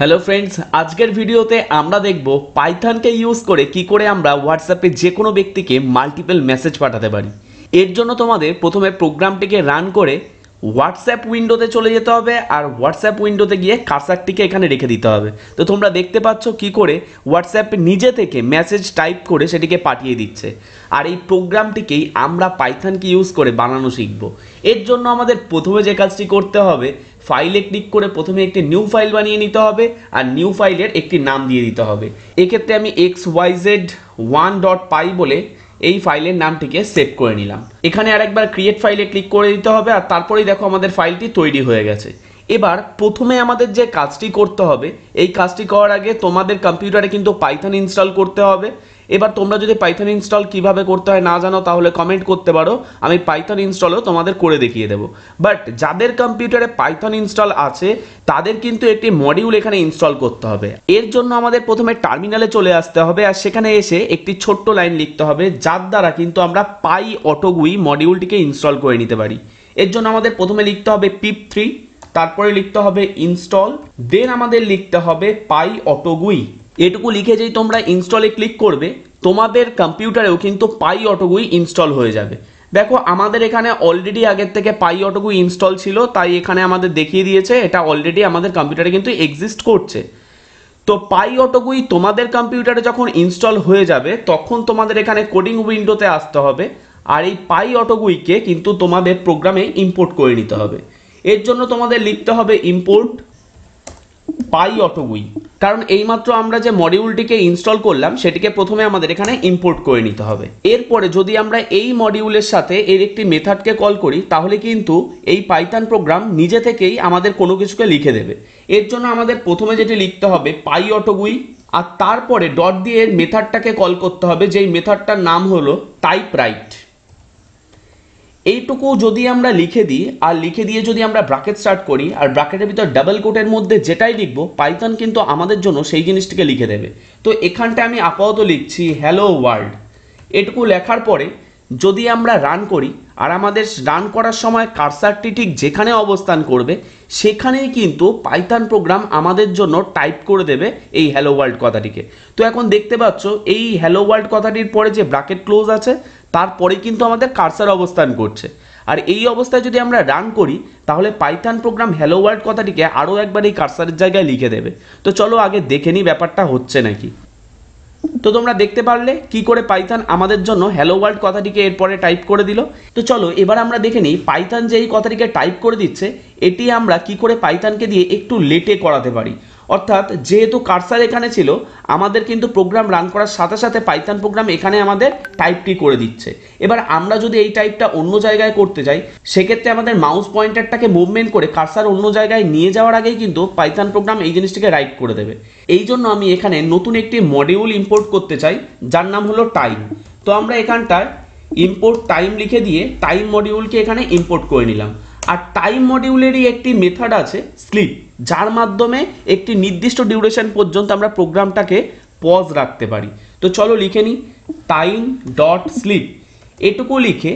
Hello friends आजकेर भिडियोते आमरा देखबो पाइथन के यूज करे कि करे आमरा व्हाट्सएपे जे कोनो व्यक्तिके माल्टिपल मेसेज पाठाते पारी। एर जोन्नो तोमादेर प्रथमे प्रोग्रामटिके रान करे व्हाट्सएप उइंडोते चले जेते होबे और व्हाट्सएप उइंडोते गिये कार्सारटिके एखाने रेखे दिते होबे। तो तोमरा देखते पाচ্ছো कि करे व्हाट्सएप निजे थेके मेसेज टाइप करे सेटिके पाठिये दिচ্ছে। আর এই প্রোগ্রামটিকেই আমরা পাইথনকে ইউজ করে বানানো শিখব। এর জন্য আমাদের প্রথমে যে কাজটি করতে হবে ফাইলে ক্লিক করে প্রথমে একটি নিউ ফাইল বানিয়ে নিতে হবে আর নিউ ফাইলের একটি নাম দিয়ে দিতে হবে। এক্ষেত্রে আমি xyz1.py বলে এই ফাইলের নামটিকে সেভ করে নিলাম। এখানে আরেকবার ক্রিয়েট ফাইলে ক্লিক করে দিতে হবে আর তারপরেই দেখো আমাদের ফাইলটি তৈরি হয়ে গেছে। এবার প্রথমে আমাদের যে কাজটি করতে হবে এই কাজটি করার আগে তোমাদের কম্পিউটারে কিন্তু পাইথন ইনস্টল করতে হবে। এবার তোমরা যদি পাইথন ইনস্টল কিভাবে করতে হয় না জানো তাহলে কমেন্ট করতে পারো, আমি পাইথন ইনস্টলও তোমাদের করে দেখিয়ে দেব। বাট যাদের কম্পিউটারে পাইথন ইনস্টল আছে তাদের কিন্তু একটি মডিউল এখানে ইনস্টল করতে হবে। এর জন্য আমাদের প্রথমে টার্মিনালে চলে আসতে হবে আর সেখানে এসে একটি ছোট্ট লাইন লিখতে হবে যার দ্বারা কিন্তু আমরা PyAutoGUI মডিউলটিকে ইনস্টল করে নিতে পারি। এর জন্য আমাদের প্রথমে লিখতে হবে pip3, তারপরে লিখতে হবে ইনস্টল, দেন আমাদের লিখতে হবে PyAutoGUI। এটুকু লিখে যেই তোমরা ইনস্টলে ক্লিক করবে তোমাদের কম্পিউটারেও কিন্তু PyAutoGUI ইনস্টল হয়ে যাবে। দেখো আমাদের এখানে অলরেডি আগের থেকে PyAutoGUI ইনস্টল ছিল তাই এখানে আমাদের দেখিয়ে দিয়েছে এটা অলরেডি আমাদের কম্পিউটারে কিন্তু এক্সিস্ট করছে। তো PyAutoGUI তোমাদের কম্পিউটারে যখন ইনস্টল হয়ে যাবে তখন তোমাদের এখানে কোডিং উইন্ডোতে আসতে হবে আর এই PyAutoGUI-কে কিন্তু তোমাদের প্রোগ্রামে ইম্পোর্ট করে নিতে হবে। এর জন্য তোমাদের লিখতে হবে ইম্পোর্ট PyAutoGUI, কারণ এইমাত্র আমরা যে মডিউলটিকে ইনস্টল করলাম সেটিকে প্রথমে আমাদের এখানে ইম্পোর্ট করে নিতে হবে। এরপরে যদি আমরা এই মডিউলের সাথে এর একটি মেথডকে কল করি তাহলে কিন্তু এই পাইথন প্রোগ্রাম নিজে থেকেই আমাদের কোনো কিছুকে লিখে দেবে। এর জন্য আমাদের প্রথমে যেটি লিখতে হবে PyAutoGUI আর তারপরে ডট দিয়ে এর মেথডটাকে কল করতে হবে যেই মেথডটার নাম হলো টাইপরাইট। এইটুকু যদি আমরা লিখে দিই আর লিখে দিয়ে যদি আমরা ব্র্যাকেট স্টার্ট করি আর ব্র্যাকেটের ভিতর ডাবল কোটের মধ্যে যেটাই লিখব পাইথন কিন্তু আমাদের জন্য সেই জিনিসটিকে লিখে দেবে। তো এখানটা আমি আপাতত লিখছি হ্যালো ওয়ার্ল্ড। এটুকু লেখার পরে যদি আমরা রান করি আর আমাদের রান করার সময় কার্সারটি ঠিক যেখানে অবস্থান করবে সেখানেই কিন্তু পাইথন প্রোগ্রাম আমাদের জন্য টাইপ করে দেবে এই হ্যালো ওয়ার্ল্ড কথাটিকে। তো এখন দেখতে পাচ্ছ এই হ্যালো ওয়ার্ল্ড কথাটির পরে যে ব্র্যাকেট ক্লোজ আছে তারপরে কিন্তু আমাদের কার্সার অবস্থান করছে আর এই অবস্থায় যদি আমরা রান করি তাহলে পাইথন প্রোগ্রাম হ্যালো ওয়ার্ল্ড কথাটিকে আরও একবার এই কার্সারের জায়গায় লিখে দেবে। তো চলো আগে দেখে নিই ব্যাপারটা হচ্ছে নাকি। তো তোমরা দেখতে পারলে কি করে পাইথন আমাদের জন্য হ্যালো ওয়ার্ল্ড কথাটিকে এরপরে টাইপ করে দিল। তো চলো এবার আমরা দেখে নিই পাইথন যে এই কথাটিকে টাইপ করে দিচ্ছে এটি আমরা কি করে পাইথনকে দিয়ে একটু লেটে করাতে পারি। অর্থাৎ যেহেতু কার্সার এখানে ছিল আমাদের কিন্তু প্রোগ্রাম রান করার সাথে সাথে পাইথন প্রোগ্রাম এখানে আমাদের টাইপটি করে দিচ্ছে। এবার আমরা যদি এই টাইপটা অন্য জায়গায় করতে যাই সেক্ষেত্রে আমাদের মাউস পয়েন্টারটাকে মুভমেন্ট করে কার্সার অন্য জায়গায় নিয়ে যাওয়ার আগেই কিন্তু পাইথন প্রোগ্রাম এই জিনিসটিকে রাইট করে দেবে। এই জন্য আমি এখানে নতুন একটি মডিউল ইম্পোর্ট করতে চাই যার নাম হলো টাইম। তো আমরা এখানটায় ইম্পোর্ট টাইম লিখে দিয়ে টাইম মডিউলকে এখানে ইম্পোর্ট করে নিলাম। আর টাইম মডিউলেরই একটি মেথড আছে স্লিপ যার মাধ্যমে একটি নির্দিষ্ট ডিউরেশন পর্যন্ত আমরা প্রোগ্রামটাকে পজ রাখতে পারি। তো চলো লিখে নিই টাইম ডট স্লিপ। এটুকু লিখে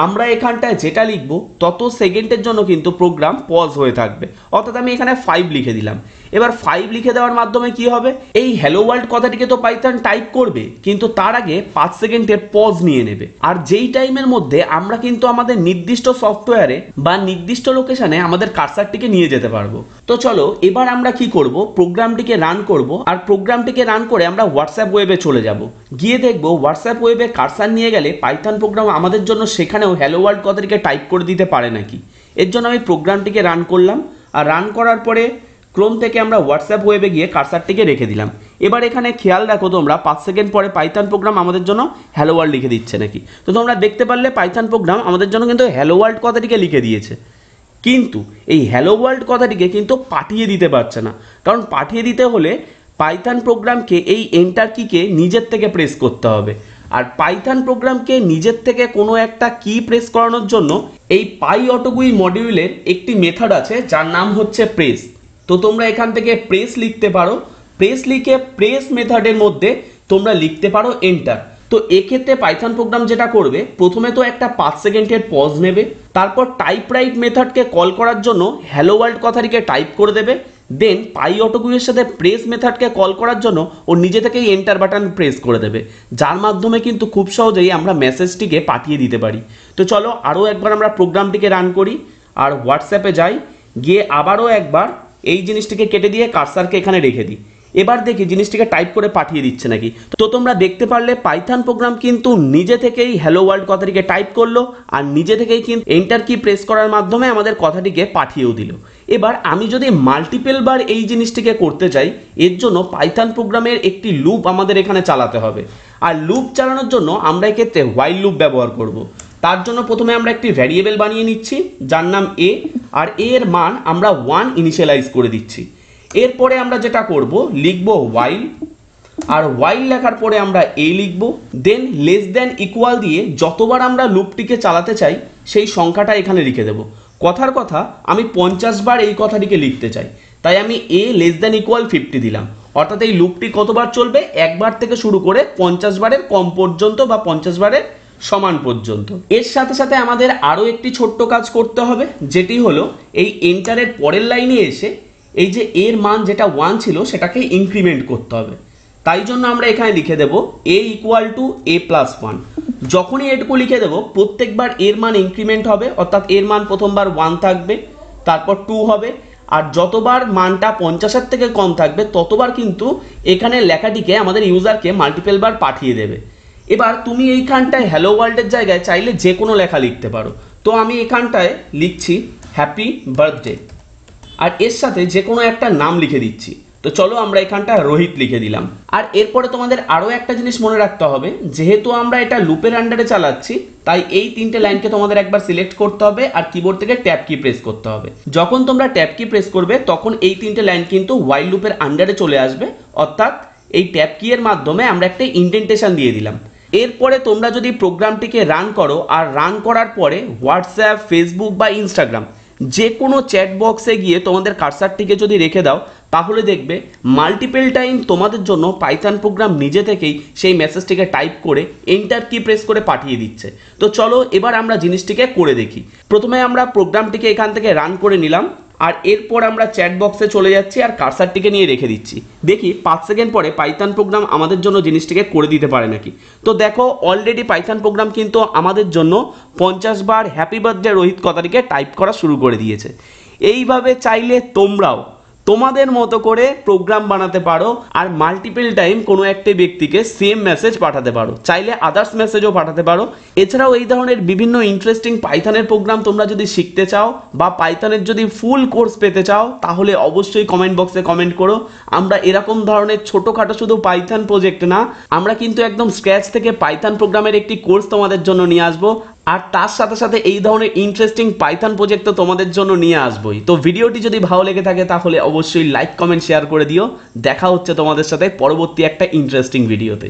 আমরা এখানটায় যেটা লিখব তত সেকেন্ডের জন্য কিন্তু প্রোগ্রাম পজ হয়ে থাকবে। অর্থাৎ আমি এখানে 5 লিখে দিলাম। এবার 5 লিখে দেওয়ার মাধ্যমে কি হবে এই হ্যালো ওয়ার্ল্ড কথাটিকে তো পাইথন টাইপ করবে কিন্তু তার আগে 5 সেকেন্ডের পজ নিয়ে নেবে আর যেই টাইমের মধ্যে আমরা কিন্তু আমাদের নির্দিষ্ট সফটওয়্যারে বা নির্দিষ্ট লোকেশনে আমাদের কার্সারটিকে নিয়ে যেতে পারবো। তো চলো এবার আমরা কি করব প্রোগ্রামটিকে রান করব আর প্রোগ্রামটিকে রান করে আমরা হোয়াটসঅ্যাপ ওয়েবে চলে যাব। গিয়ে দেখবো হোয়াটসঅ্যাপ ওয়েবে কার্সার নিয়ে গেলে পাইথন প্রোগ্রাম আমাদের জন্য সেখানেও হ্যালো ওয়ার্ল্ড কথাটিকে টাইপ করে দিতে পারে নাকি। এর জন্য আমি প্রোগ্রামটিকে রান করলাম আর রান করার পরে ক্রোম থেকে আমরা হোয়াটসঅ্যাপ ওয়েবে গিয়ে কার্সারটিকে রেখে দিলাম। এবার এখানে খেয়াল রাখো তোমরা 5 সেকেন্ড পরে পাইথন প্রোগ্রাম আমাদের জন্য হ্যালো ওয়ার্ল্ড লিখে দিচ্ছে নাকি। তো তোমরা দেখতে পারলে পাইথন প্রোগ্রাম আমাদের জন্য কিন্তু হ্যালো ওয়ার্ল্ড কথাটিকে লিখে দিয়েছে কিন্তু এই হ্যালো ওয়ার্ল্ড কথাটিকে কিন্তু পাঠিয়ে দিতে পারছে না। কারণ পাঠিয়ে দিতে হলে পাইথন প্রোগ্রামকে এই এন্টার কিকে নিজের থেকে প্রেস করতে হবে আর পাইথন প্রোগ্রামকে নিজের থেকে কোনো একটা কি প্রেস করানোর জন্য এই PyAutoGUI মডিউলের একটি মেথড আছে যার নাম হচ্ছে প্রেস। তো তোমরা এখান থেকে প্রেস লিখতে পারো, প্রেস লিখে প্রেস মেথডের মধ্যে তোমরা লিখতে পারো এন্টার। তো এক্ষেত্রে পাইথন প্রোগ্রাম যেটা করবে প্রথমে তো একটা 5 সেকেন্ডের পজ নেবে তারপর টাইপরাইট মেথডকে কল করার জন্য হ্যালো ওয়ার্ল্ড কথাটিকে টাইপ করে দেবে দেন পাই অটোকিউয়ের সাথে প্রেস মেথডকে কল করার জন্য ও নিজে থেকেই এন্টার বাটন প্রেস করে দেবে, যার মাধ্যমে কিন্তু খুব সহজেই আমরা মেসেজটিকে পাঠিয়ে দিতে পারি। তো চলো আরও একবার আমরা প্রোগ্রামটিকে রান করি আর হোয়াটসঅ্যাপে যাই, গিয়ে আবারও একবার এই জিনিসটিকে কেটে দিয়ে কার্সারকে এখানে রেখে দিই। এবার দেখি জিনিসটিকে টাইপ করে পাঠিয়ে দিচ্ছে নাকি। তো তোমরা দেখতে পারলে পাইথন প্রোগ্রাম কিন্তু নিজে থেকেই হ্যালো ওয়ার্ল্ড কথাটিকে টাইপ করলো আর নিজে থেকেই কিন্তু এন্টার কি প্রেস করার মাধ্যমে আমাদের কথাটিকে পাঠিয়েও দিল। এবার আমি যদি মাল্টিপল বার এই জিনিসটিকে করতে চাই, এর জন্য পাইথন প্রোগ্রামের একটি লুপ আমাদের এখানে চালাতে হবে। আর লুপ চালানোর জন্য আমরা এক্ষেত্রে হোয়াইল লুপ ব্যবহার করব। তার জন্য প্রথমে আমরা একটি ভ্যারিয়েবল বানিয়ে নিচ্ছি যার নাম এ, আর এর মান আমরা 1 ইনিশিয়ালাইজ করে দিচ্ছি। এরপরে আমরা যেটা করব, লিখব হোয়াইল, আর হোয়াইল লেখার পরে আমরা এ লিখব, দেন লেস দ্যান ইকুয়াল দিয়ে যতবার আমরা লুপটিকে চালাতে চাই সেই সংখ্যাটা এখানে লিখে দেব। কথার কথা আমি 50 বার এই কথাটিকে লিখতে চাই, তাই আমি এ লেস দ্যান ইকুয়াল 50 দিলাম। অর্থাৎ এই লুপটি কতবার চলবে, একবার থেকে শুরু করে 50 বারের কম পর্যন্ত বা 50 বারের সমান পর্যন্ত। এর সাথে সাথে আমাদের আরও একটি ছোট্ট কাজ করতে হবে, যেটি হলো এই এন্টারের পরের লাইনে এসে এই যে এর মান যেটা 1 ছিল সেটাকে ইনক্রিমেন্ট করতে হবে। তাই জন্য আমরা এখানে লিখে দেব এ ইকুয়াল টু এ প্লাস 1। যখনই এটুকু লিখে দেব প্রত্যেকবার এর মান ইনক্রিমেন্ট হবে, অর্থাৎ এর মান প্রথমবার 1 থাকবে, তারপর 2 হবে, আর যতবার মানটা 50-এর থেকে কম থাকবে ততবার কিন্তু এখানে লেখাটিকে আমাদের ইউজারকে মাল্টিপল বার পাঠিয়ে দেবে। এবার তুমি এইখানটায় হ্যালো ওয়ার্ল্ডের জায়গায় চাইলে যে কোনো লেখা লিখতে পারো। তো আমি এখানটায় লিখছি হ্যাপি বার্থডে, আর এর সাথে যে কোনো একটা নাম লিখে দিচ্ছি। তো চলো আমরা এখানটা রোহিত লিখে দিলাম। আর এরপরে তোমাদের আরও একটা জিনিস মনে রাখতে হবে, যেহেতু আমরা এটা লুপের আন্ডারে চালাচ্ছি তাই এই 3টে লাইনকে তোমাদের একবার সিলেক্ট করতে হবে আর কিবোর্ড থেকে ট্যাব কি প্রেস করতে হবে। যখন তোমরা ট্যাব কি প্রেস করবে তখন এই 3টে লাইন কিন্তু হোয়াইল লুপের আন্ডারে চলে আসবে, অর্থাৎ এই ট্যাব কি এর মাধ্যমে আমরা একটা ইন্ডেন্টেশন দিয়ে দিলাম। এরপরে তোমরা যদি প্রোগ্রামটিকে রান করো আর রান করার পরে হোয়াটসঅ্যাপ, ফেসবুক বা ইনস্টাগ্রাম যে কোনো চ্যাট বক্সে গিয়ে তোমাদের কার্সারটিকে যদি রেখে দাও, তাহলে দেখবে মাল্টিপল টাইম তোমাদের জন্য পাইথন প্রোগ্রাম নিজে থেকেই সেই মেসেজটিকে টাইপ করে এন্টার কি প্রেস করে পাঠিয়ে দিচ্ছে। তো চলো এবার আমরা জিনিসটিকে করে দেখি। প্রথমে আমরা প্রোগ্রামটিকে এখান থেকে রান করে নিলাম, আর এরপর আমরা চ্যাট বক্সে চলে যাচ্ছি আর কার্সারটিকে নিয়ে রেখে দিচ্ছি। দেখি 5 সেকেন্ড পরে পাইথন প্রোগ্রাম আমাদের জন্য জিনিসটিকে করে দিতে পারে নাকি। তো দেখো অলরেডি পাইথন প্রোগ্রাম কিন্তু আমাদের জন্য 50 বার হ্যাপি বার্থডে রোহিত কথাটিকে টাইপ করা শুরু করে দিয়েছে। এইভাবে চাইলে তোমরাও তোমাদের মতো করে প্রোগ্রাম বানাতে পারো আর মাল্টিপল টাইম কোনো একটা ব্যক্তিকে সেম মেসেজ পাঠাতে পারো, চাইলে আদার্স মেসেজও পাঠাতে পারো। এছাড়াও এই ধরনের বিভিন্ন ইন্টারেস্টিং পাইথনের প্রোগ্রাম তোমরা যদি শিখতে চাও বা পাইথনের যদি ফুল কোর্স পেতে চাও, তাহলে অবশ্যই কমেন্ট বক্সে কমেন্ট করো। আমরা এরকম ধরনের ছোটোখাটো শুধু পাইথন প্রজেক্ট না, আমরা কিন্তু একদম স্ক্র্যাচ থেকে পাইথন প্রোগ্রামের একটি কোর্স তোমাদের জন্য নিয়ে আসবো, আর তার সাথে সাথে এই ধরনের ইন্টারেস্টিং পাইথন প্রজেক্ট তো তোমাদের জন্য নিয়ে আসবোই। তো ভিডিওটি যদি ভালো লেগে থাকে তাহলে অবশ্যই লাইক, কমেন্ট, শেয়ার করে দিও। দেখা হচ্ছে তোমাদের সাথে পরবর্তী একটা ইন্টারেস্টিং ভিডিওতে।